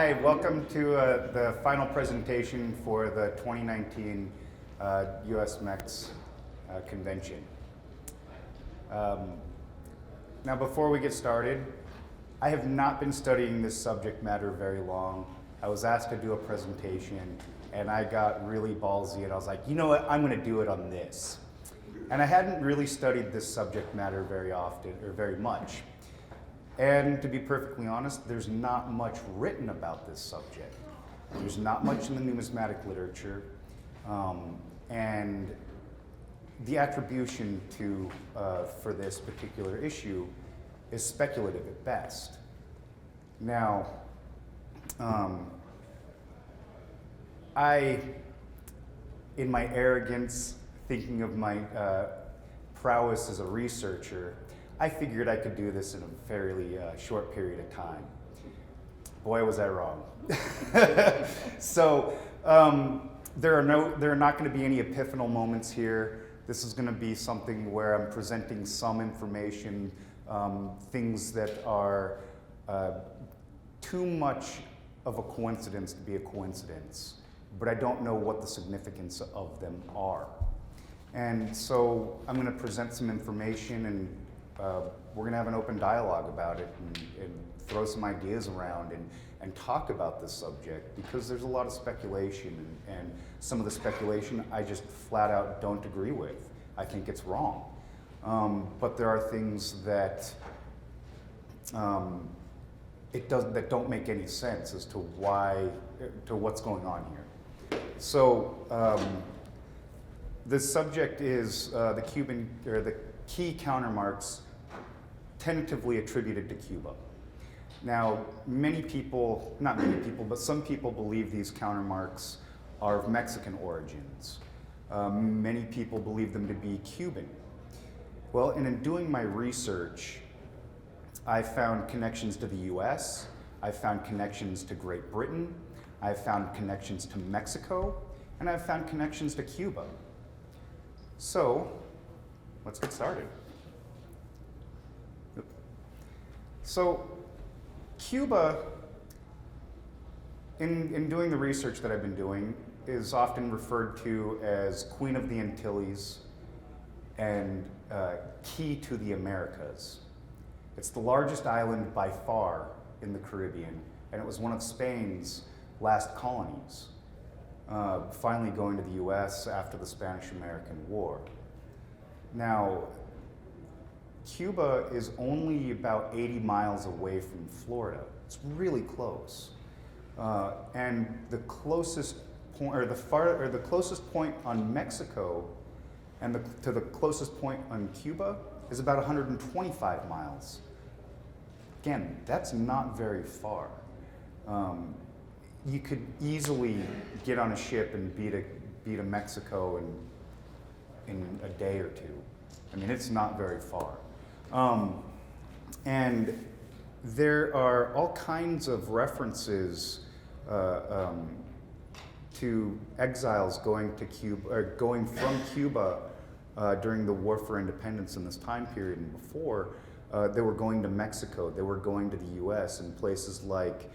Hi, welcome to the final presentation for the 2019 USMEX convention. Now before we get started, I have not been studying this subject matter very long. I was asked to do a presentation and I got really ballsy and I was like, you know what, I'm going to do it on this. And I hadn't really studied this subject matter very often or very much. And to be perfectly honest, there's not much written about this subject. There's not much in the numismatic literature, and the attribution for this particular issue is speculative at best. Now, in my arrogance, thinking of my prowess as a researcher, I figured I could do this in a fairly short period of time. Boy, was I wrong. So there are not going to be any epiphanal moments here. This is going to be something where I'm presenting some information, things that are too much of a coincidence to be a coincidence, but I don't know what the significance of them are. And so I'm going to present some information, and we're going to have an open dialogue about it and throw some ideas around and talk about this subject, because there's a lot of speculation, and some of the speculation I just flat out don't agree with. I think it's wrong. But there are things that that don't make any sense as to what's going on here. So the subject is the key countermarks tentatively attributed to Cuba. Now, many people, not many people, but some people believe these countermarks are of Mexican origins. Many people believe them to be Cuban. Well, and in doing my research, I found connections to the US, I found connections to Great Britain, I found connections to Mexico, and I found connections to Cuba. So, let's get started. So, Cuba, in doing the research that I've been doing, is often referred to as Queen of the Antilles and key to the Americas. It's the largest island by far in the Caribbean, and it was one of Spain's last colonies, finally going to the US after the Spanish-American War. Now, Cuba is only about 80 miles away from Florida. It's really close. And the closest point, or the closest point on Mexico and to the closest point on Cuba is about 125 miles. Again, that's not very far. You could easily get on a ship and beat a Mexico in a day or two. I mean, it's not very far. And there are all kinds of references to exiles going to Cuba, or going from Cuba during the War for Independence in this time period and before. They were going to Mexico, they were going to the US in places like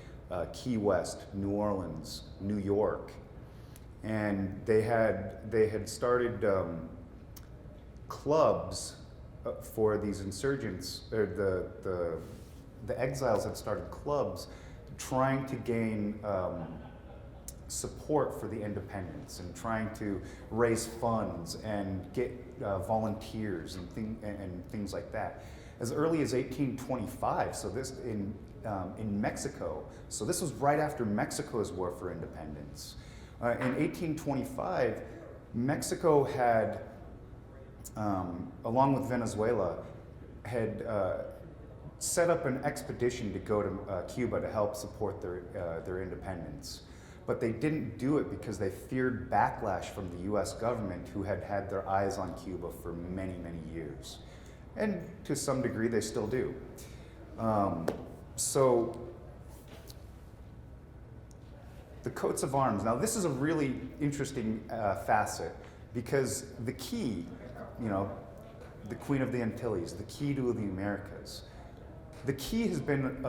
Key West, New Orleans, New York. And they had started clubs for these insurgents, or the exiles had started clubs trying to gain support for the independence and trying to raise funds and get volunteers and things like that. As early as 1825, so this in Mexico. So this was right after Mexico's War for Independence. In 1825, Mexico had, along with Venezuela, had set up an expedition to go to Cuba to help support their independence. But they didn't do it because they feared backlash from the US government, who had had their eyes on Cuba for many, many years. And to some degree, they still do. So the coats of arms. Now, this is a really interesting facet, because the key, the Queen of the Antilles, the key to the Americas, the key has been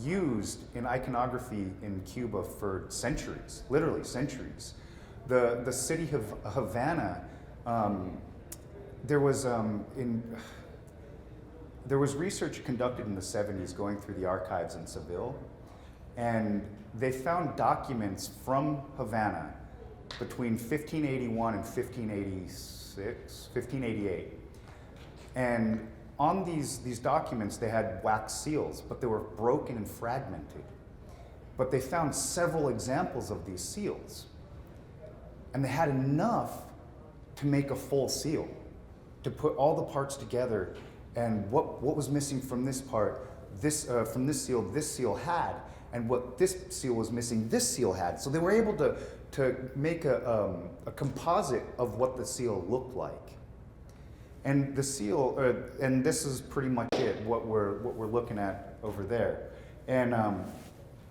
used in iconography in Cuba for centuries, literally centuries. The city of Havana, there was research conducted in the 70s going through the archives in Seville, and they found documents from Havana between 1581 and 1588. And on these documents, they had wax seals, but they were broken and fragmented. But they found several examples of these seals. And they had enough to make a full seal, to put all the parts together, and what was missing from this part, from this seal had, and what this seal was missing, this seal had. So they were able to make a composite of what the seal looked like. And the seal, and this is pretty much it, what we're looking at over there. And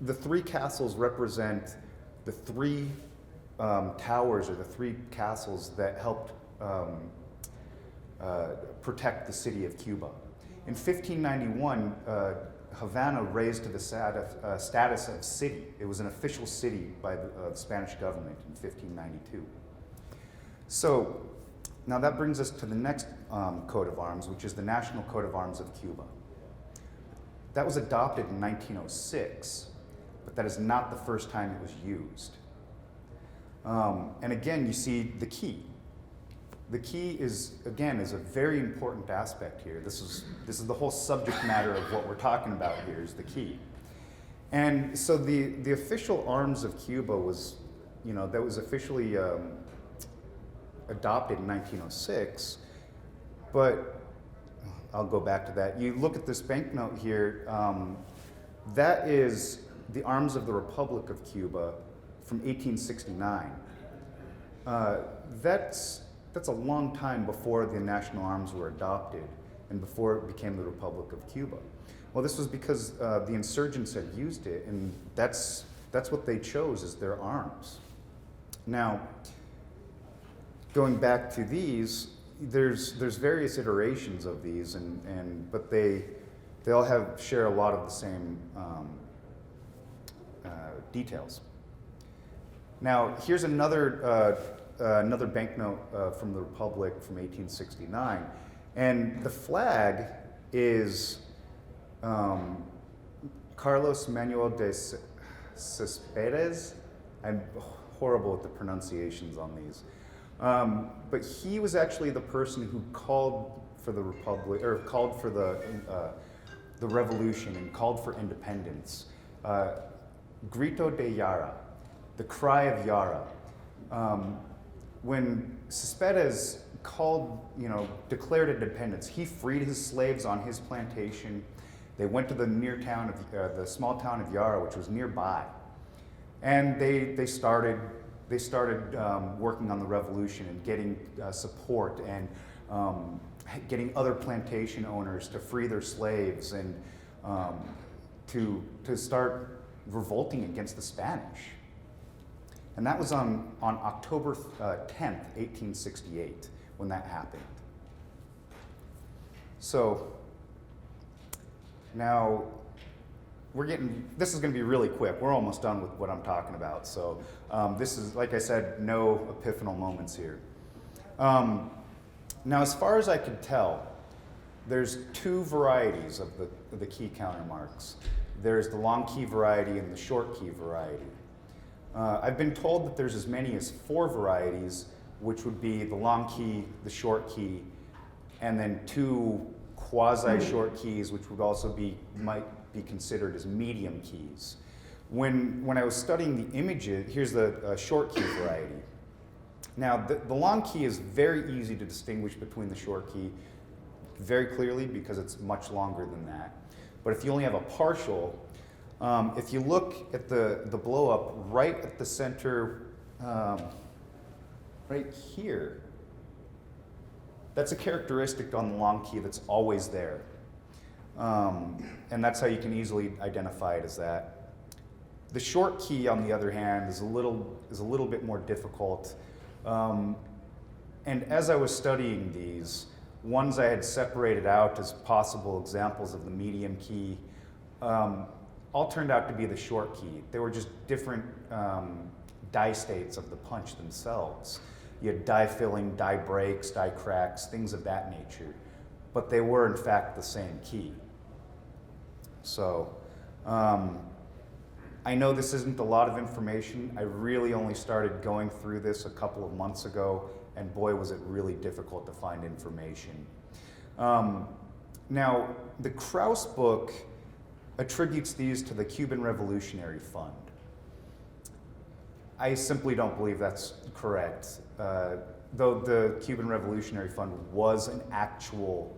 the three castles represent the three towers, or the three castles that helped protect the city of Cuba. In 1591, Havana raised to the status of city. It was an official city by the Spanish government in 1592. So now that brings us to the next coat of arms, which is the National Coat of Arms of Cuba. That was adopted in 1906, but that is not the first time it was used. And again, you see the key. The key is a very important aspect here. This is the whole subject matter of what we're talking about here, is the key. And so the official arms of Cuba was, that was officially adopted in 1906, but I'll go back to that. You look at this banknote here, that is the arms of the Republic of Cuba from 1869. That's a long time before the national arms were adopted and before it became the Republic of Cuba. Well, this was because the insurgents had used it, and that's what they chose as their arms. Now, going back to these, there's various iterations of these, but they all share a lot of the same details. Now, here's another banknote from the Republic from 1869, and the flag is Carlos Manuel de Céspedes. I'm horrible with the pronunciations on these, but he was actually the person who called for the Republic, or called for the revolution and called for independence. Grito de Yara, the cry of Yara. When Céspedes declared independence, he freed his slaves on his plantation. They went to the the small town of Yara, which was nearby, and they started working on the revolution and getting support and getting other plantation owners to free their slaves and to start revolting against the Spanish. And that was on October 10th, 1868, when that happened. So now this is going to be really quick. We're almost done with what I'm talking about. So this is, like I said, no epiphanal moments here. Now, as far as I could tell, there's two varieties of the key counter marks. There's the long key variety and the short key variety. I've been told that there's as many as 4 varieties, which would be the long key, the short key, and then 2 quasi-short keys, which would also might be considered as medium keys. When I was studying the images, here's the short key variety. Now, the long key is very easy to distinguish between the short key very clearly because it's much longer than that. But if you only have a partial, if you look at the blow up right at the center, right here, that's a characteristic on the long key that's always there. And that's how you can easily identify it as that. The short key, on the other hand, is a little bit more difficult. And as I was studying these, ones I had separated out as possible examples of the medium key, all turned out to be the short key. They were just different die states of the punch themselves. You had die filling, die breaks, die cracks, things of that nature. But they were in fact the same key. So I know this isn't a lot of information. I really only started going through this a couple of months ago, and boy was it really difficult to find information. Now, the Krauss book attributes these to the Cuban Revolutionary Fund. I simply don't believe that's correct. Though the Cuban Revolutionary Fund was an actual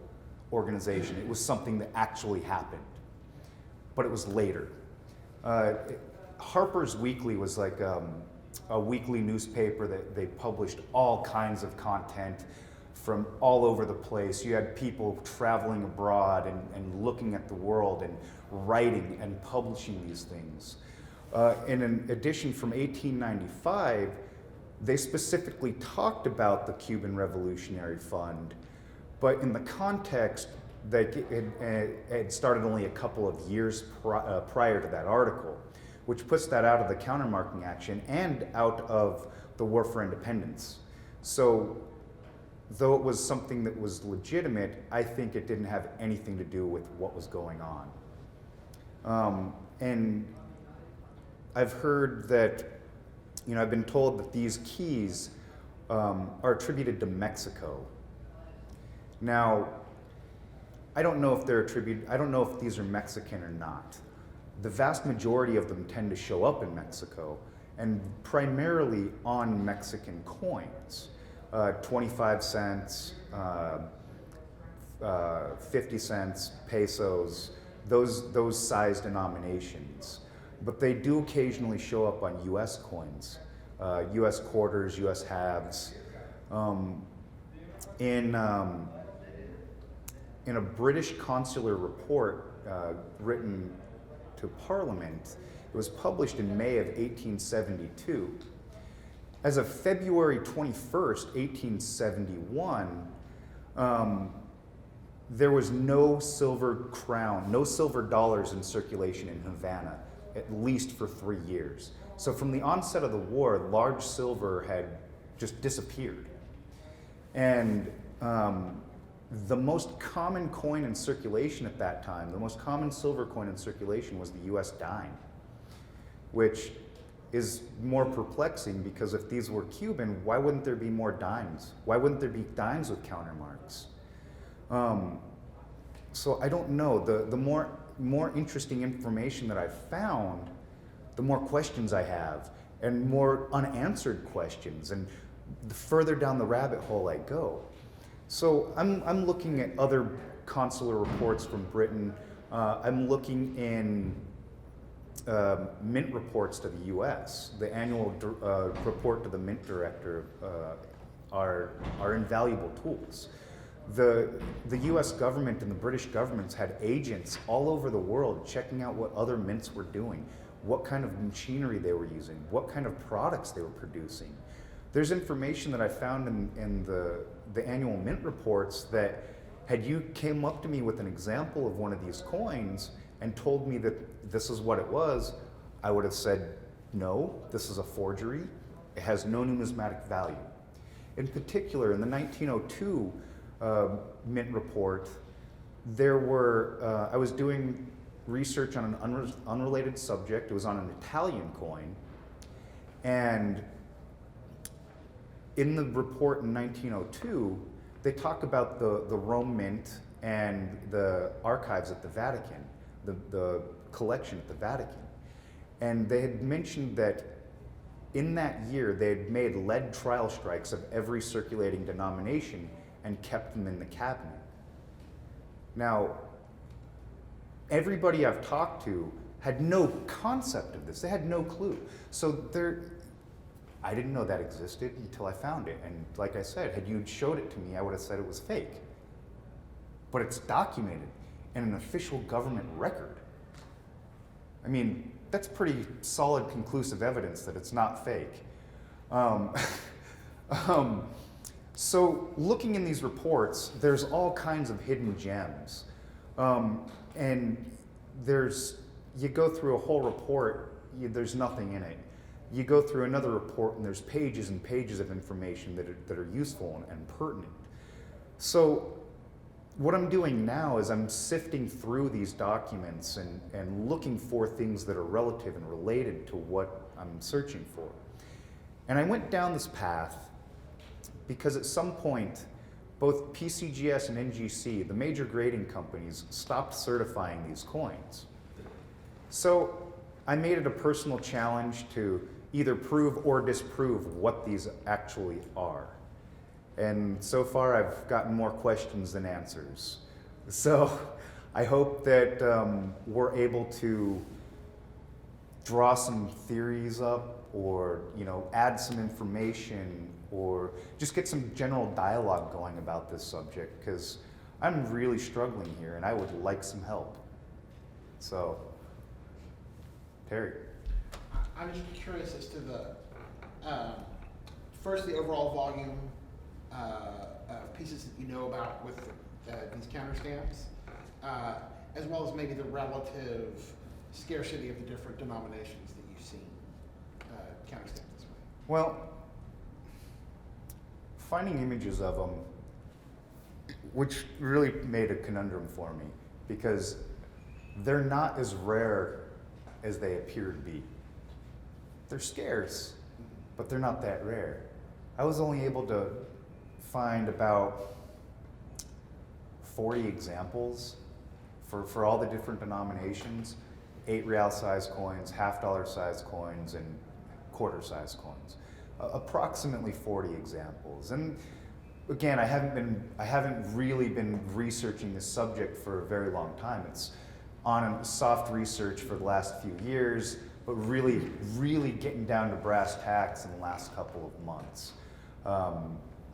organization, it was something that actually happened, but it was later. Harper's Weekly was like a weekly newspaper that they published all kinds of content from all over the place. You had people traveling abroad and looking at the world and writing and publishing these things. In an edition from 1895, they specifically talked about the Cuban Revolutionary Fund, but in the context that it had started only a couple of years prior to that article, which puts that out of the countermarking action and out of the War for Independence. So, though it was something that was legitimate, I think it didn't have anything to do with what was going on. And I've heard that, I've been told that these keys are attributed to Mexico. Now, I don't know if these are Mexican or not. The vast majority of them tend to show up in Mexico, and primarily on Mexican coins. 25 cents, 50 cents, pesos, those size denominations. But they do occasionally show up on US coins, US quarters, US halves. In a British consular report written to Parliament, it was published in May of 1872. As of February 21st, 1871, there was no silver crown, no silver dollars in circulation in Havana, at least for 3 years. So from the onset of the war, large silver had just disappeared. And the most common coin in circulation at that time, the most common silver coin in circulation was the US dime, which is more perplexing because if these were Cuban, why wouldn't there be more dimes? Why wouldn't there be dimes with countermarks? So I don't know. The more interesting information that I've found, the more questions I have, and more unanswered questions, and the further down the rabbit hole I go. So I'm looking at other consular reports from Britain. I'm looking in mint reports to the U.S. The annual report to the mint director are invaluable tools. The U.S. government and the British governments had agents all over the world checking out what other mints were doing, what kind of machinery they were using, what kind of products they were producing. There's information that I found in the annual mint reports that had you came up to me with an example of one of these coins and told me that this is what it was, I would have said, no, this is a forgery. It has no numismatic value. In particular, in the 1902 mint report, I was doing research on an unrelated subject. It was on an Italian coin. And in the report in 1902, they talk about the Rome Mint and the archives at the Vatican, the collection at the Vatican. And they had mentioned that in that year, they had made lead trial strikes of every circulating denomination and kept them in the cabinet. Now, everybody I've talked to had no concept of this. They had no clue. So I didn't know that existed until I found it. And like I said, had you showed it to me, I would have said it was fake. But it's documented in an official government record. I mean, that's pretty solid, conclusive evidence that it's not fake. So looking in these reports, there's all kinds of hidden gems. And there's you go through a whole report, there's nothing in it. You go through another report and there's pages and pages of information that are useful and pertinent. So what I'm doing now is I'm sifting through these documents and looking for things that are relative and related to what I'm searching for. And I went down this path because at some point, both PCGS and NGC, the major grading companies, stopped certifying these coins. So I made it a personal challenge to either prove or disprove what these actually are. And so far I've gotten more questions than answers. So I hope that we're able to draw some theories up, or add some information, or just get some general dialogue going about this subject, because I'm really struggling here and I would like some help. So, Terry. I'm just curious as to the, first, the overall volume of pieces that you know about with these counter stamps, as well as maybe the relative scarcity of the different denominations that you've seen counter stamp this way. Well, finding images of them, which really made a conundrum for me, because they're not as rare as they appear to be. They're scarce, but they're not that rare. I was only able to find about 40 examples for all the different denominations, 8 real size coins, $half size coins, and quarter size coins. Approximately 40 examples. And again, I haven't really been researching this subject for a very long time. It's on a soft research for the last few years, but really getting down to brass tacks in the last couple of months.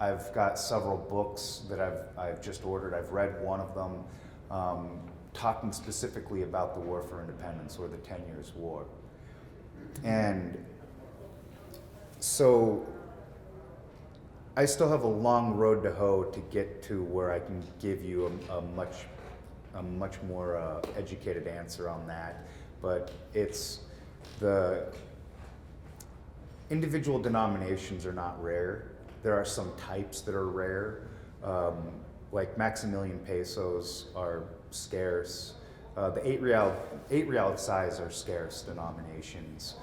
I've got several books that I've just ordered. I've read one of them, talking specifically about the War for Independence, or the 10 Years' War. And so I still have a long road to hoe to get to where I can give you a much more educated answer on that. But it's the individual denominations are not rare. There are some types that are rare, like Maximilian pesos are scarce. The 8 real size are scarce denominations.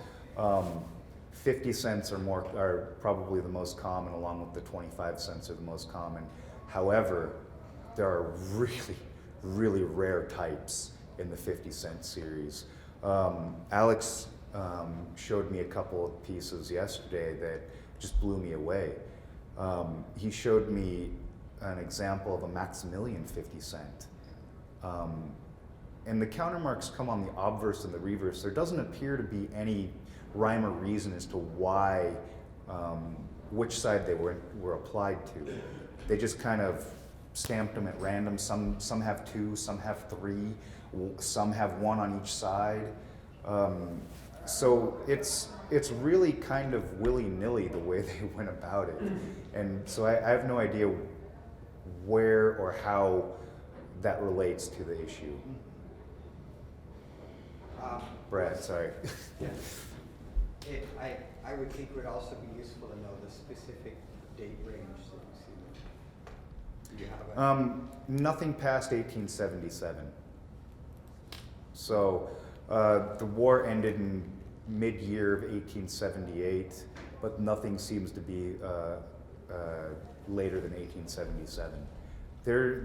50 cents are probably the most common, along with the 25 cents are the most common. However, there are really rare types in the 50-cent series. Alex showed me a couple of pieces yesterday that just blew me away. He showed me an example of a Maximilian 50 cent. And the counter marks come on the obverse and the reverse. There doesn't appear to be any rhyme or reason as to why, which side they were applied to. They just kind of stamped them at random. Some have 2, some have 3, some have 1 on each side. So it's really kind of willy-nilly the way they went about it. And so I have no idea where or how that relates to the issue. Brad, sorry. Yeah. I would think it would also be useful to know the specific date range that you see. Do you have nothing past 1877. So the war ended in mid-year of 1878, but nothing seems to be later than 1877. There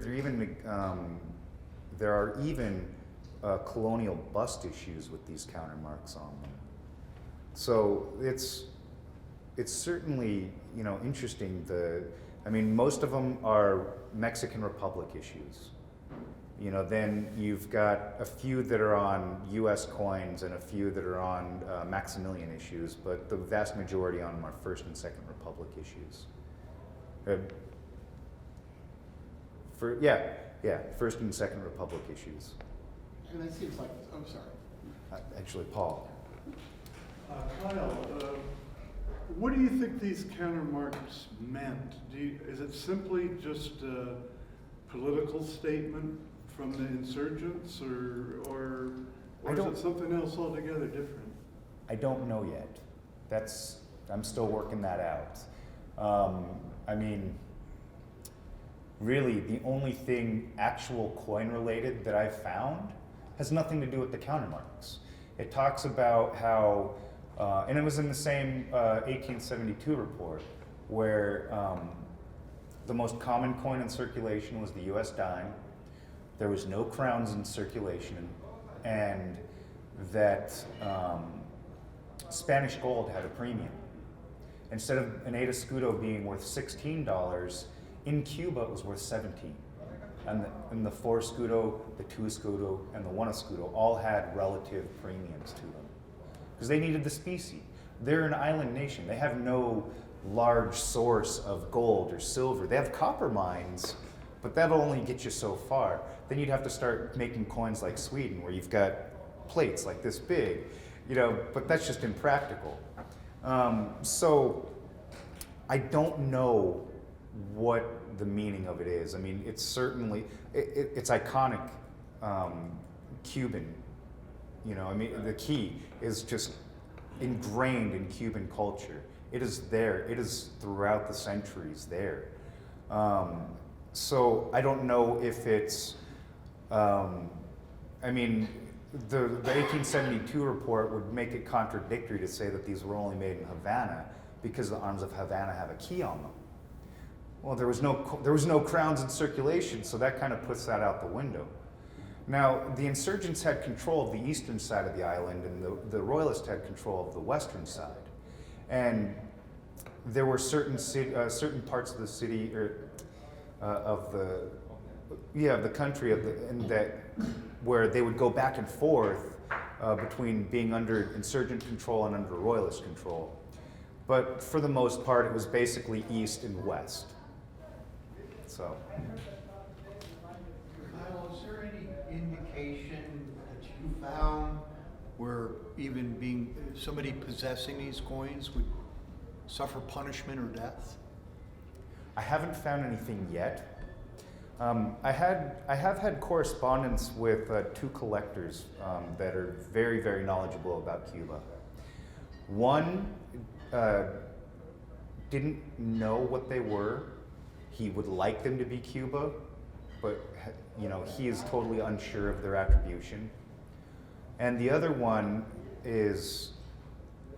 are even colonial bust issues with these counter marks on them. So it's certainly interesting. Most of them are Mexican Republic issues. Then you've got a few that are on U.S. coins and a few that are on Maximilian issues, but the vast majority on them are First and Second Republic issues. First and Second Republic issues. And it seems like, I'm sorry. Actually, Paul. Kyle, what do you think these counter marks meant? Is it simply just a political statement from the insurgents, or I Or is don't- it something else altogether different? I don't know yet. I'm still working that out. I mean, really, the only thing actual coin related that I've found has nothing to do with the counter marks. It talks about how, and it was in the same 1872 report, where the most common coin in circulation was the US dime. There was no crowns in circulation, and that Spanish gold had a premium. Instead of an 8 escudo being worth $16, in Cuba it was worth 17. And the 4 escudo, the 2 escudo, and the 1 escudo all had relative premiums to them. Because they needed the specie. They're an island nation. They have no large source of gold or silver. They have copper mines, but that'll only get you so far. Then you'd have to start making coins like Sweden, where you've got plates like this big, but that's just impractical. So I don't know what the meaning of it is. I mean, it's certainly, it's iconic Cuban, I mean, the key is just ingrained in Cuban culture. It is there. It is throughout the centuries there. So I don't know if it's, I mean, the 1872 report would make it contradictory to say that these were only made in Havana because the arms of Havana have a key on them. Well, there was no crowns in circulation, so that kind of puts that out the window. Now, the insurgents had control of the eastern side of the island, and the royalists had control of the western side. And there were certain parts of the city, or of the country, where they would go back and forth between being under insurgent control and under royalist control. But for the most part, it was basically east and west. So. Kyle, is there any indication that you found where even somebody possessing these coins would suffer punishment or death? I haven't found anything yet. I have had correspondence with 2 collectors that are very, very knowledgeable about Cuba. One didn't know what they were. He would like them to be Cuba, but he is totally unsure of their attribution. And the other one is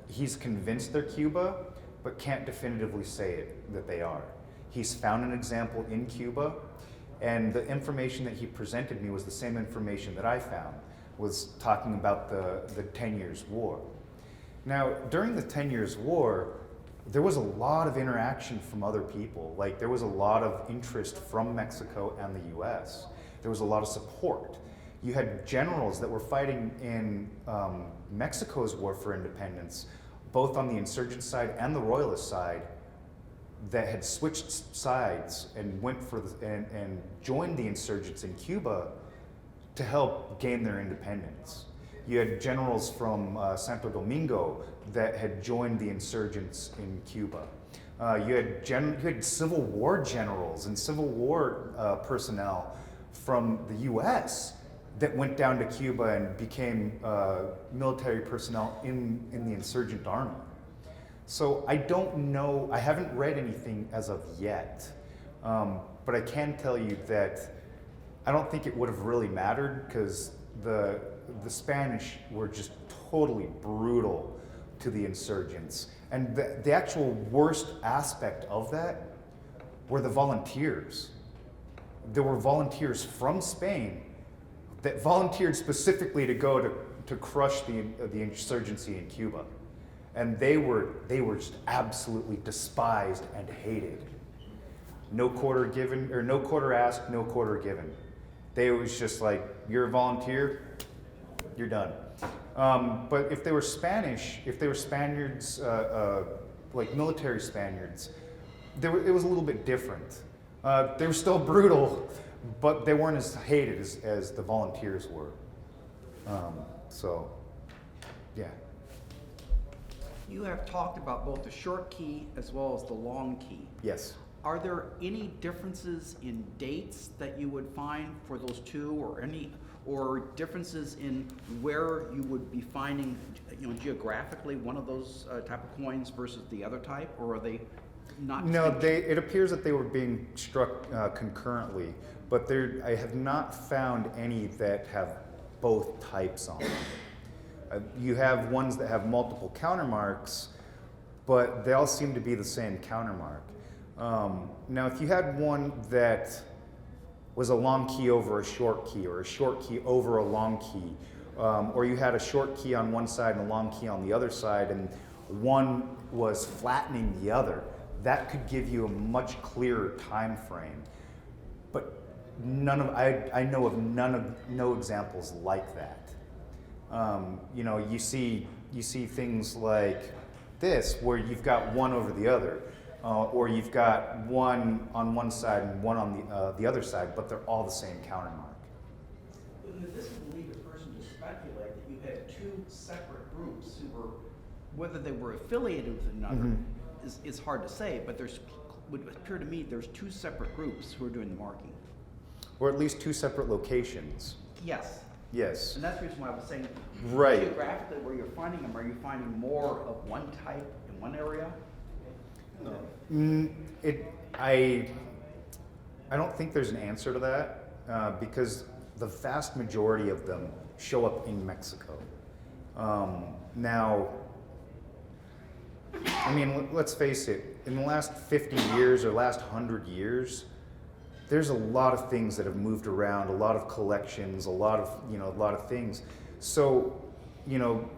he's convinced they're Cuba, but can't definitively say that they are. He's found an example in Cuba, and the information that he presented me was the same information that I found, was talking about the 10 Years' War. Now, during the 10 Years' War, there was a lot of interaction from other people. Like, there was a lot of interest from Mexico and the US. There was a lot of support. You had generals that were fighting in Mexico's war for independence, both on the insurgent side and the royalist side, that had switched sides and went and joined the insurgents in Cuba to help gain their independence. You had generals from Santo Domingo that had joined the insurgents in Cuba. You had Civil War generals and Civil War personnel from the US that went down to Cuba and became military personnel in the insurgent army. So I don't know, I haven't read anything as of yet, but I can tell you that I don't think it would have really mattered, because the Spanish were just totally brutal to the insurgents. And the actual worst aspect of that were the volunteers. There were volunteers from Spain that volunteered specifically to go to crush the insurgency in Cuba. And they were just absolutely despised and hated. No quarter given, or no quarter asked, no quarter given. They was just like, you're a volunteer, you're done. But if they were Spanish, if they were Spaniards, like military Spaniards, it was a little bit different. They were still brutal, but they weren't as hated as the volunteers were. So, yeah. You have talked about both the short key as well as the long key. Yes. Are there any differences in dates that you would find for those two, or differences in where you would be finding, geographically one of those type of coins versus the other type, or are they not? No, distinguished? it appears that they were being struck concurrently, but I have not found any that have both types on them. You have ones that have multiple countermarks, but they all seem to be the same countermark. Now, if you had one that was a long key over a short key, or a short key over a long key, or you had a short key on one side and a long key on the other side, and one was flattening the other, that could give you a much clearer time frame. But I know of no examples like that. You see things like this, where you've got one over the other, or you've got one on one side and one on the other side, but they're all the same countermark. This would lead a person to speculate that you had two separate groups who were, whether they were affiliated with another is hard to say, but would appear to me there's two separate groups who are doing the marking. Or at least two separate locations. Yes. Yes. And that's the reason why I was saying, Right. geographically, where you're finding them, are you finding more of one type in one area? I don't think there's an answer to that, because the vast majority of them show up in Mexico. Now, I mean, let's face it, in the last 50 years or last 100 years, there's a lot of things that have moved around, a lot of collections, a lot of things. So, 19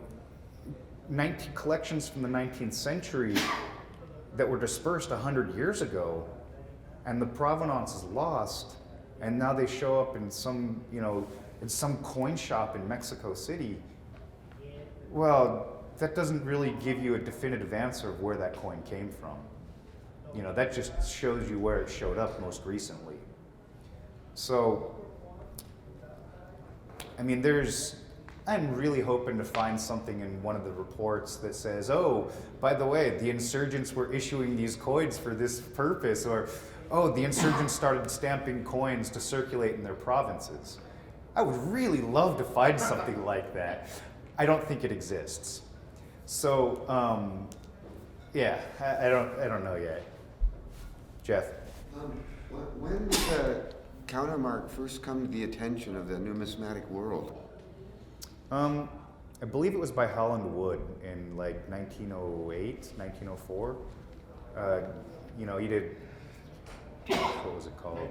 collections from the 19th century that were dispersed 100 years ago, and the provenance is lost, and now they show up in some coin shop in Mexico City. Well, that doesn't really give you a definitive answer of where that coin came from. That just shows you where it showed up most recently. So, I mean, I'm really hoping to find something in one of the reports that says, oh, by the way, the insurgents were issuing these coins for this purpose, or, oh, the insurgents started stamping coins to circulate in their provinces. I would really love to find something like that. I don't think it exists. So, yeah, I don't know yet. Jeff? When did the countermark first come to the attention of the numismatic world? I believe it was by Holland Wood in like 1908, 1904. He did, what was it called?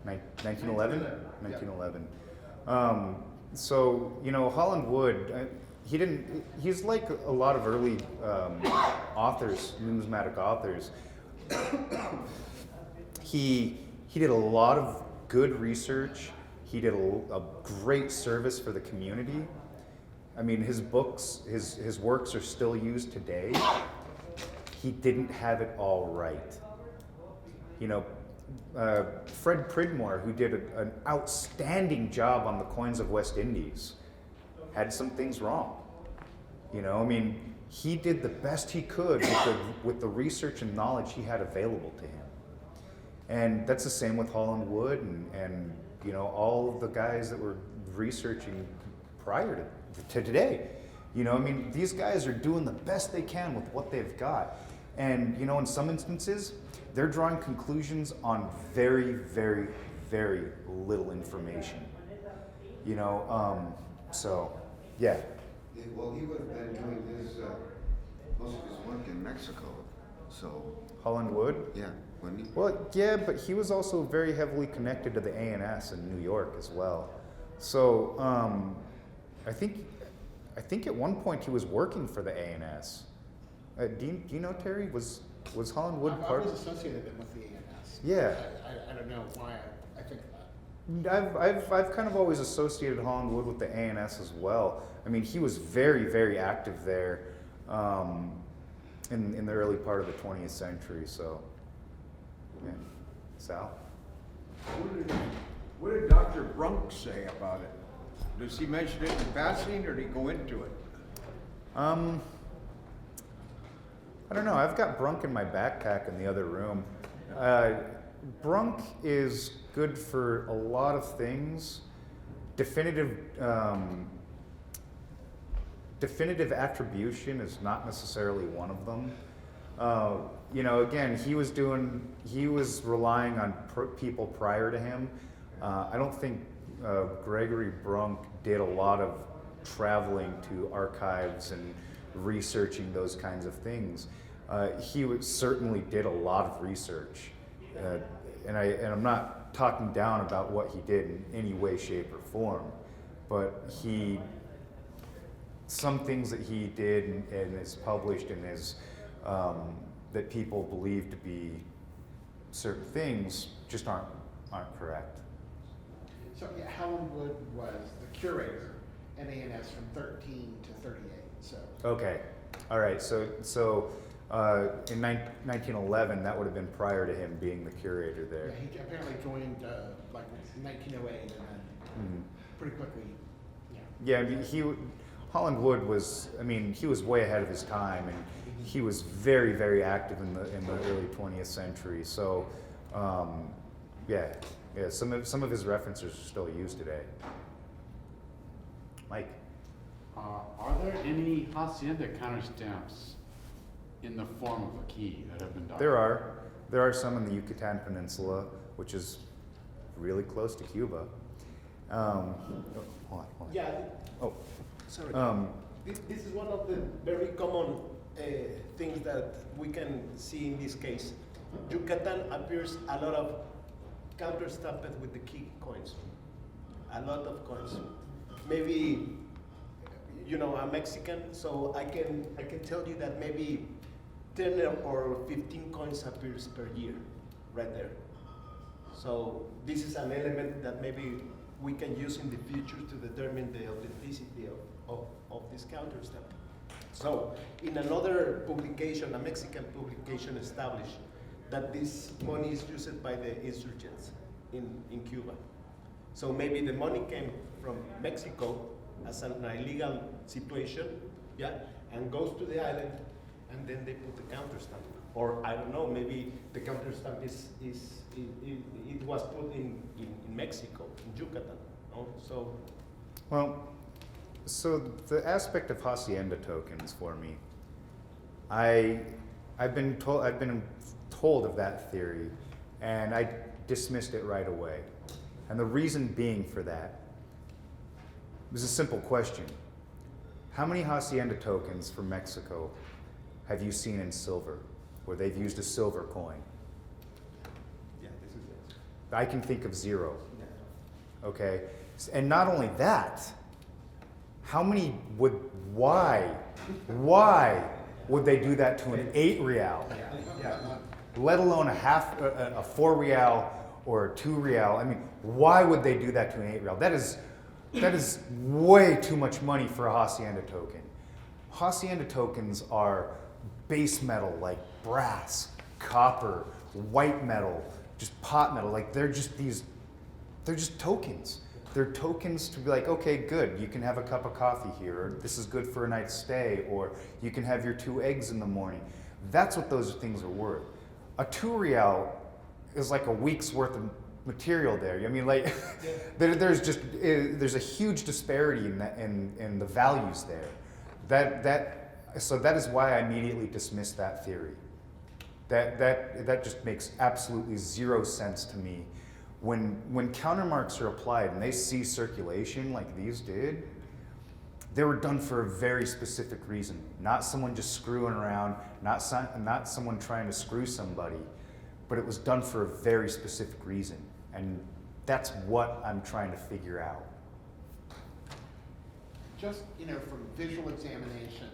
1911? 1911. So, Holland Wood, he's like a lot of early authors, numismatic authors. He did a lot of good research. He did a great service for the community. I mean, his books, his works are still used today. He didn't have it all right. Fred Pridmore, who did an outstanding job on the coins of West Indies, had some things wrong. I mean, he did the best he could with the research and knowledge he had available to him. And that's the same with Holland Wood and all of the guys that were researching prior to today. I mean, these guys are doing the best they can with what they've got. And, in some instances, they're drawing conclusions on very, very, very little information. So, yeah. Well, he would have been doing most of his work in Mexico, so. Holland Wood? Yeah, wouldn't he? Well, yeah, but he was also very heavily connected to the A&S in New York as well. So, I think at one point he was working for the A&S. Do you know, Terry? Was Holland Wood I part? was associated with the ANS. Yeah. I don't know why I think that. I've kind of always associated Holland Wood with the A&S as well. I mean, he was very, very active there in the early part of the 20th century. So, yeah. Sal? What did Dr. Brunk say about it? Does he mention it in passing, or did he go into it? I don't know. I've got Brunk in my backpack in the other room. Brunk is good for a lot of things. Definitive attribution is not necessarily one of them. You know, again, he was relying on people prior to him. I don't think Gregory Brunk did a lot of traveling to archives and researching those kinds of things. Certainly did a lot of research, and I'm not talking down about what he did in any way, shape, or form, but some things that he did and is published and is that people believe to be certain things just aren't correct. So yeah, Helen Wood was the curator in ANS from 13 to 38. So Okay, all right. So in 1911, that would have been prior to him being the curator there. yeah, he apparently joined like in 1908 and then pretty quickly. Yeah. Yeah, I mean, Holland Wood was, I mean, he was way ahead of his time, and he was very, very active in the early 20th century. So, yeah, some of his references are still used today. Mike. Are there any hacienda counterstamps in the form of a key that have been documented? There are some in the Yucatan Peninsula, which is really close to Cuba. Hold on. Yeah. Oh. Sorry. This is one of the very common things that we can see in this case. Yucatan appears a lot of counterstamped with the key coins. A lot of coins. Maybe, you know, I'm Mexican, so I can tell you that maybe 10 or 15 coins appears per year, right there. So this is an element that maybe we can use in the future to determine the authenticity of this counterstamp. So in another publication, a Mexican publication established that this money is used by the insurgents in Cuba. So maybe the money came from Mexico as an illegal situation, yeah, and goes to the island, and then they put the counterstamp. Or I don't know, maybe the counterstamp it was put in Mexico, in Yucatan. No? So the aspect of hacienda tokens for me, I've been told of that theory, and I dismissed it right away. And the reason being for that is a simple question. How many hacienda tokens from Mexico have you seen in silver, where they've used a silver coin? Yeah, this is it. I can think of 0. Okay, and not only that, why would they do that to an 8 real? Let alone a 4 real or a 2 real. I mean, why would they do that to an 8 real? That is way too much money for a hacienda token. Hacienda tokens are base metal like brass, copper, white metal, just pot metal. Like they're just tokens. They're tokens to be like, okay, good, you can have a cup of coffee here, or this is good for a night's stay, or you can have your 2 eggs in the morning. That's what those things are worth. A 2 real is like a week's worth of material there. I mean, like, there's a huge disparity in the values there. So that is why I immediately dismissed that theory. That just makes absolutely 0 sense to me. When countermarks are applied and they see circulation like these did, they were done for a very specific reason. Not someone just screwing around, not someone trying to screw somebody, but it was done for a very specific reason. And that's what I'm trying to figure out. Just, from visual examination,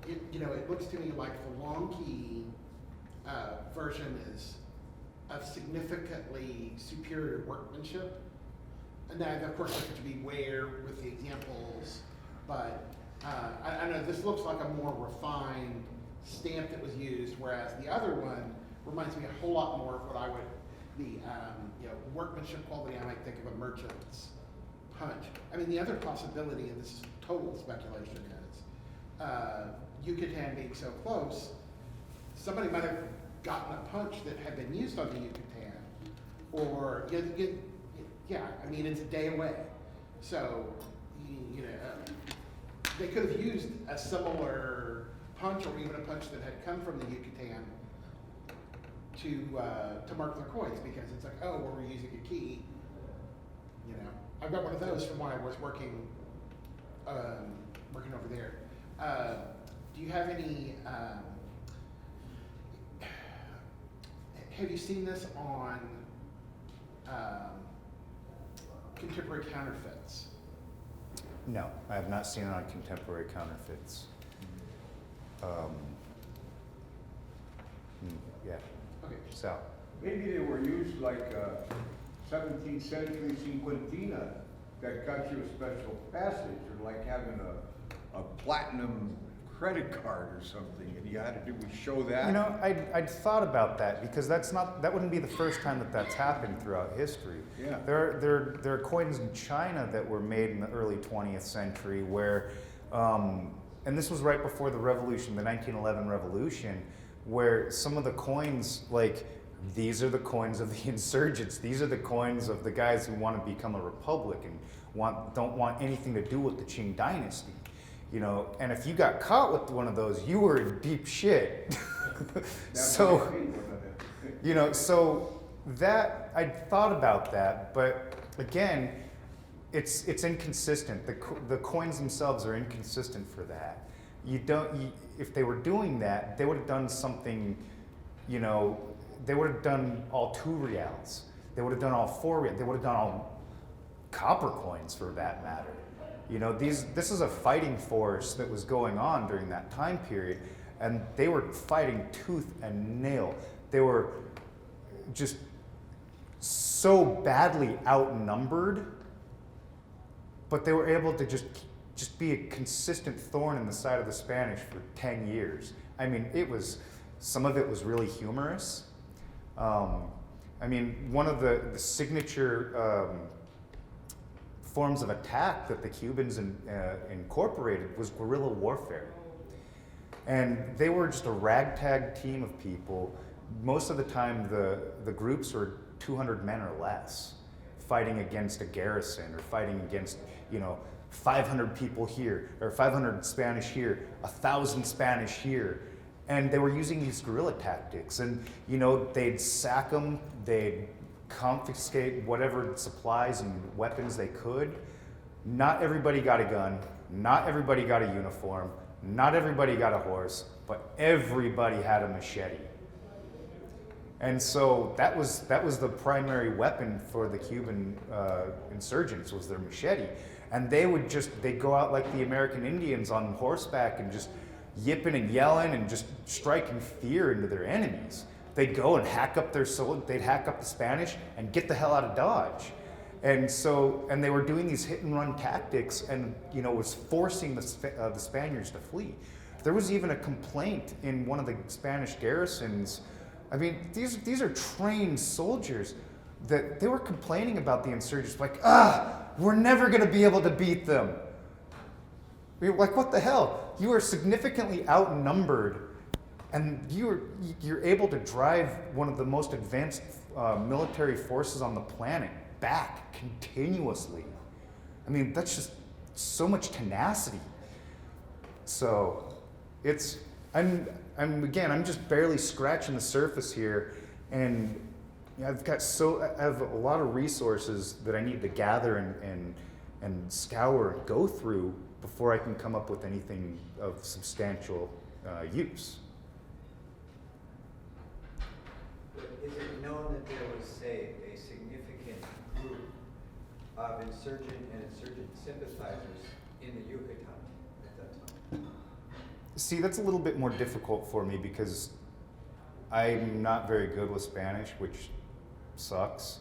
it looks to me like the long key version is of significantly superior workmanship. And then, of course, there could be where with the examples, but I know this looks like a more refined stamp that was used, whereas the other one reminds me a whole lot more of what I would, the workmanship quality I might think of a merchant's punch. I mean, the other possibility, and this is total speculation, is Yucatan being so close, somebody might have gotten a punch that had been used on the Yucatan, or yeah, I mean it's a day away, so they could have used a similar punch or even a punch that had come from the Yucatan to mark their coins, because it's like, oh, well, we're using a key. I've got one of those from when I was working over there. Do you have any? Have you seen this on contemporary counterfeits? No, I have not seen it on contemporary counterfeits. Yeah. Okay. So. Maybe they were used like 17th century cinquentina that got you a special passage, or like having a platinum credit card or something, and you had to show that. I'd thought about that, because that wouldn't be the first time that that's happened throughout history. Yeah. There are coins in China that were made in the early 20th century where, and this was right before the revolution, the 1911 revolution, where some of the coins, like, these are the coins of the insurgents. These are the coins of the guys who want to become a republic and don't want anything to do with the Qing dynasty. And if you got caught with one of those, you were in deep shit. So that, I thought about that, but again, it's inconsistent. The coins themselves are inconsistent for that. If they were doing that, they would have done something, they would have done all 2 reals. They would have done all 4 reals. They would have done all copper coins, for that matter. This is a fighting force that was going on during that time period, and they were fighting tooth and nail. They were just so badly outnumbered, but they were able to just be a consistent thorn in the side of the Spanish for 10 years. I mean, some of it was really humorous. One of the signature forms of attack that the Cubans incorporated was guerrilla warfare. And they were just a ragtag team of people. Most of the time, the groups were 200 men or less, fighting against a garrison, or fighting against, 500 people here, or 500 Spanish here, 1,000 Spanish here. And they were using these guerrilla tactics. And, they'd sack them, they'd confiscate whatever supplies and weapons they could. Not everybody got a gun, not everybody got a uniform, not everybody got a horse, but everybody had a machete. And so that was the primary weapon for the Cuban insurgents, was their machete. And they'd go out like the American Indians on horseback and just yipping and yelling and just striking fear into their enemies. They'd go and hack up they'd hack up the Spanish and get the hell out of Dodge. And they were doing these hit and run tactics, and was forcing the Spaniards to flee. There was even a complaint in one of the Spanish garrisons. I mean, these are trained soldiers, that they were complaining about the insurgents, like, we're never gonna be able to beat them. Like, what the hell? You are significantly outnumbered, and you're able to drive one of the most advanced military forces on the planet back continuously. I mean, that's just so much tenacity. So I'm just barely scratching the surface here, and I have a lot of resources that I need to gather and scour and go through before I can come up with anything of substantial use. Is it known that there was, say, a significant group of insurgent and insurgent sympathizers in the Yucatan at that time? See, that's a little bit more difficult for me, because I'm not very good with Spanish, which sucks.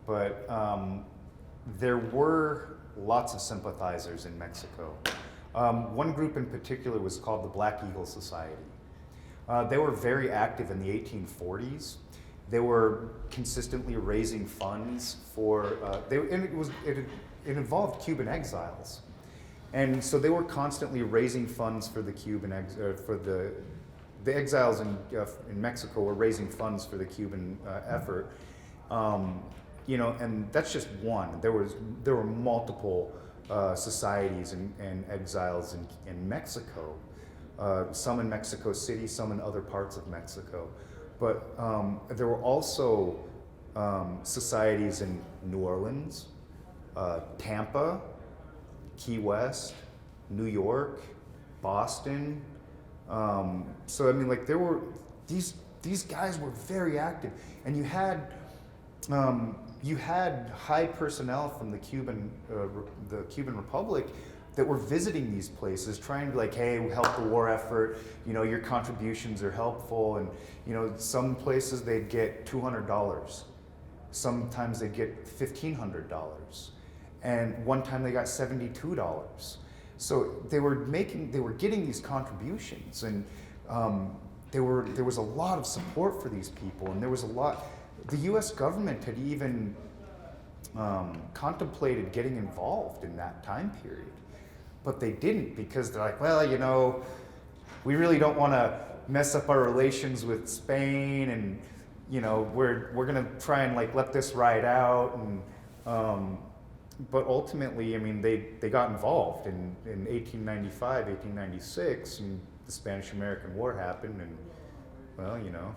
But there were lots of sympathizers in Mexico. One group in particular was called the Black Eagle Society. They were very active in the 1840s. They were consistently raising funds for, it involved Cuban exiles. And so they were constantly raising funds for the the exiles in Mexico were raising funds for the Cuban effort. You know, and that's just one. There were multiple societies and exiles in Mexico. Some in Mexico City, some in other parts of Mexico. But there were also societies in New Orleans, Tampa, Key West, New York, Boston. So I mean, like there were these guys were very active, and you had high personnel from the Cuban Republic that were visiting these places, trying to be like, hey, we help the war effort. You know, your contributions are helpful, and you know, some places they'd get $200. Sometimes they'd get $1,500, and one time they got $72. So they were getting these contributions, and there was a lot of support for these people, and there was a lot. The U.S. government had even contemplated getting involved in that time period, but they didn't because they're like, well, you know, we really don't want to mess up our relations with Spain, and you know, we're gonna try and like let this ride out, and but ultimately, I mean, they got involved in 1895, 1896, and the Spanish-American War happened, and well, you know.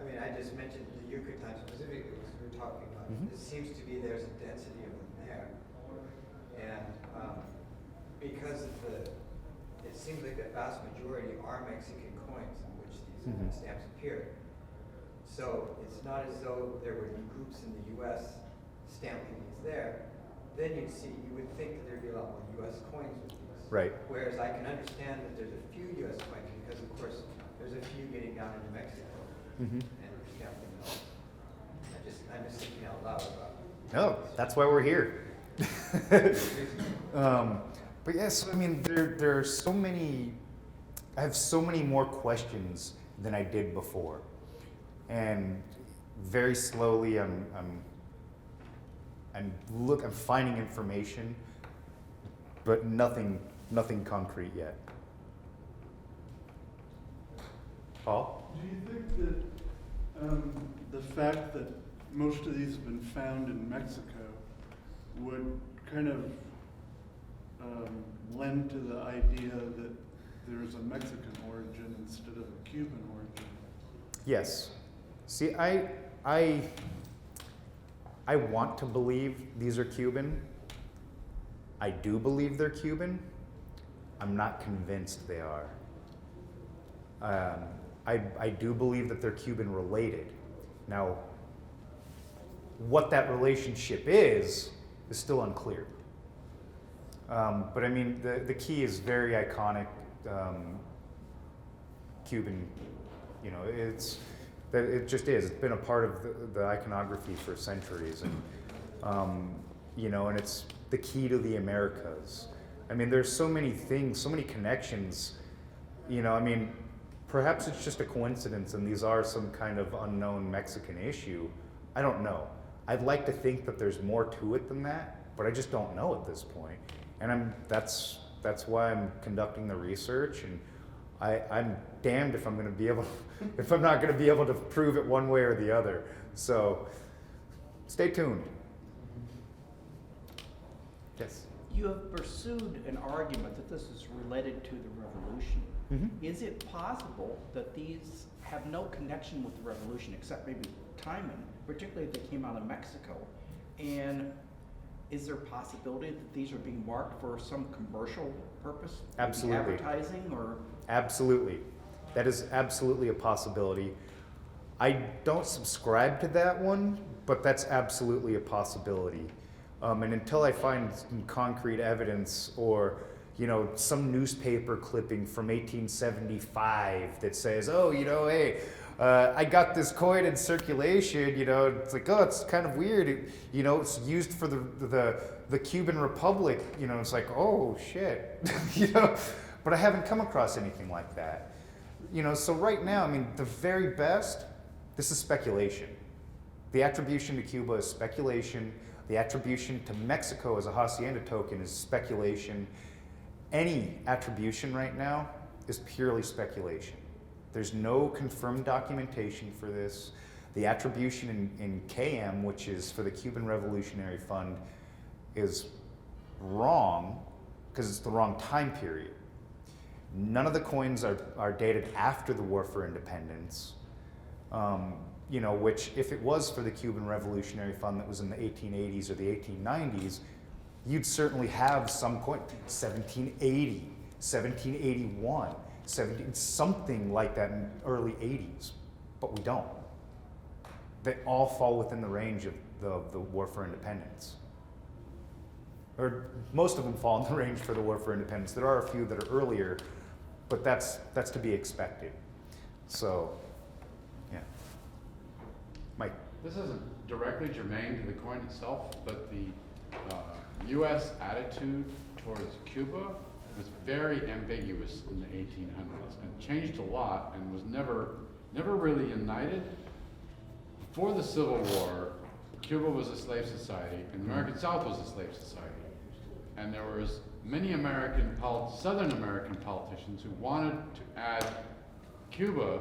I mean, I just mentioned the Yucatan specifically because we were talking about, it seems to be there's a density of them there. And because of it seems like the vast majority are Mexican coins on which these stamps appear. So it's not as though there would be groups in the U.S. stamping these there. Then you would think that there'd be a lot more U.S. coins with these. Right. Whereas I can understand that there's a few U.S. coins because, of course, there's a few getting down into Mexico. And stamping those. I'm just thinking out loud about it. No, that's why we're here. But yes, I mean, there are so many. I have so many more questions than I did before, and very slowly I'm finding information, but nothing concrete yet. Paul? Do you think that the fact that most of these have been found in Mexico would kind of lend to the idea that there's a Mexican origin instead of a Cuban origin? Yes. See, I want to believe these are Cuban. I do believe they're Cuban. I'm not convinced they are. I do believe that they're Cuban related. Now, what that relationship is still unclear. But I mean, the key is very iconic Cuban, you know, it just is. It's been a part of the iconography for centuries, and you know, and it's the key to the Americas. I mean, there's so many things, so many connections, you know, I mean, perhaps it's just a coincidence and these are some kind of unknown Mexican issue. I don't know. I'd like to think that there's more to it than that, but I just don't know at this point. And that's why I'm conducting the research, and I'm damned if I'm going to be able, if I'm not going to be able to prove it one way or the other. So stay tuned. Yes. You have pursued an argument that this is related to the revolution. Is it possible that these have no connection with the revolution except maybe timing, particularly if they came out of Mexico? And is there a possibility that these are being marked for some commercial purpose? Maybe Absolutely. advertising or? Absolutely. That is absolutely a possibility. I don't subscribe to that one, but that's absolutely a possibility. And until I find some concrete evidence or, you know, some newspaper clipping from 1875 that says, oh, you know, hey, I got this coin in circulation, you know, it's like, oh, it's kind of weird. You know, it's used for the Cuban Republic, you know, it's like, oh, shit, you know, but I haven't come across anything like that. You know, so right now, I mean, the very best, this is speculation. The attribution to Cuba is speculation. The attribution to Mexico as a hacienda token is speculation. Any attribution right now is purely speculation. There's no confirmed documentation for this. The attribution in KM, which is for the Cuban Revolutionary Fund, is wrong because it's the wrong time period. None of the coins are dated after the War for Independence, you know, which if it was for the Cuban Revolutionary Fund that was in the 1880s or the 1890s, you'd certainly have some coin, 1780, 1781, something like that in early 80s, but we don't. They all fall within the range of the War for Independence. Or most of them fall in the range for the War for Independence. There are a few that are earlier, but that's to be expected. So, yeah. Mike. This isn't directly germane to the coin itself, but the U.S. attitude towards Cuba was very ambiguous in the 1800s and changed a lot and was never really united. Before the Civil War, Cuba was a slave society and the American South was a slave society. And there was many Southern American politicians who wanted to add Cuba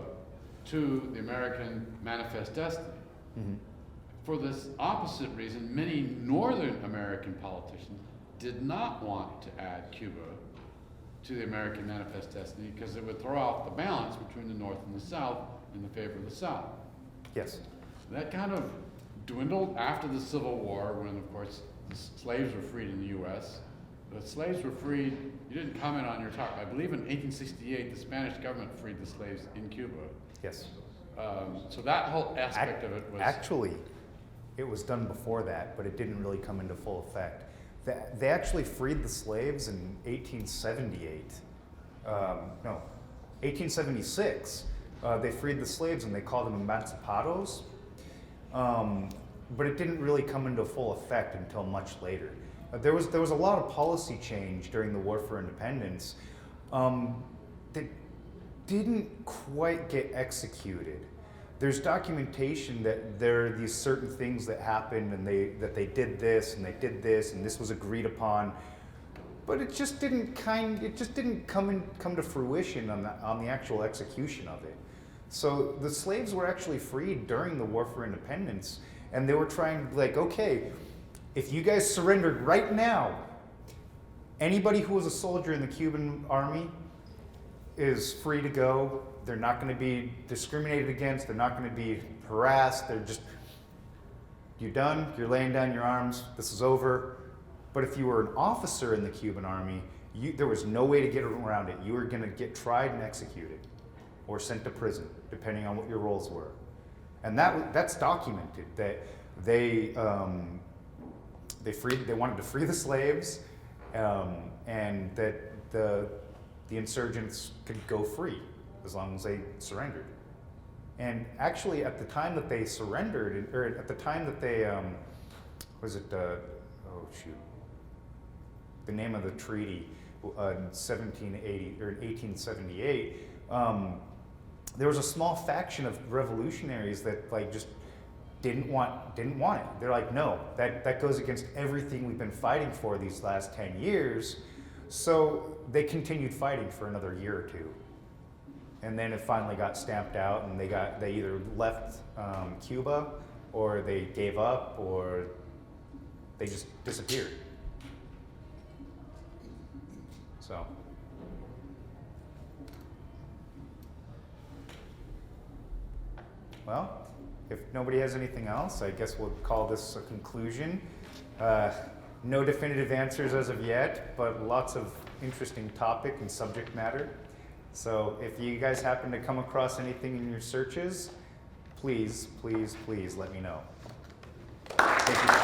to the American Manifest Destiny. Mm-hmm. For this opposite reason, many Northern American politicians did not want to add Cuba to the American Manifest Destiny because it would throw off the balance between the North and the South in the favor of the South. Yes. That kind of dwindled after the Civil War when, of course, the slaves were freed in the U.S. The slaves were freed, you didn't comment on your talk, I believe in 1868 the Spanish government freed the slaves in Cuba. Yes. So that whole aspect of it was... Actually, it was done before that, but it didn't really come into full effect. They actually freed the slaves in 1878. No, 1876. They freed the slaves and they called them emancipados. But it didn't really come into full effect until much later. There was a lot of policy change during the War for Independence that didn't quite get executed. There's documentation that there are these certain things that happened and that they did this and they did this and this was agreed upon, but it just didn't come to fruition on the actual execution of it. So the slaves were actually freed during the War for Independence, and they were trying, like, okay, if you guys surrendered right now, anybody who was a soldier in the Cuban army is free to go. They're not going to be discriminated against. They're not going to be harassed. They're just, you're done. You're laying down your arms. This is over. But if you were an officer in the Cuban army, there was no way to get around it. You were going to get tried and executed or sent to prison, depending on what your roles were. And that's documented, that they wanted to free the slaves, and that the insurgents could go free as long as they surrendered. And actually, at the time that they surrendered, or at the time that they, the name of the treaty, 1780 or 1878. There was a small faction of revolutionaries that just didn't want it. They're like, no, that goes against everything we've been fighting for these last 10 years. So they continued fighting for another year or two. And then it finally got stamped out, and they either left Cuba, or they gave up, or they just disappeared. So. Well, if nobody has anything else, I guess we'll call this a conclusion. No definitive answers as of yet, but lots of interesting topic and subject matter. So if you guys happen to come across anything in your searches, please, please, please let me know. Thank you.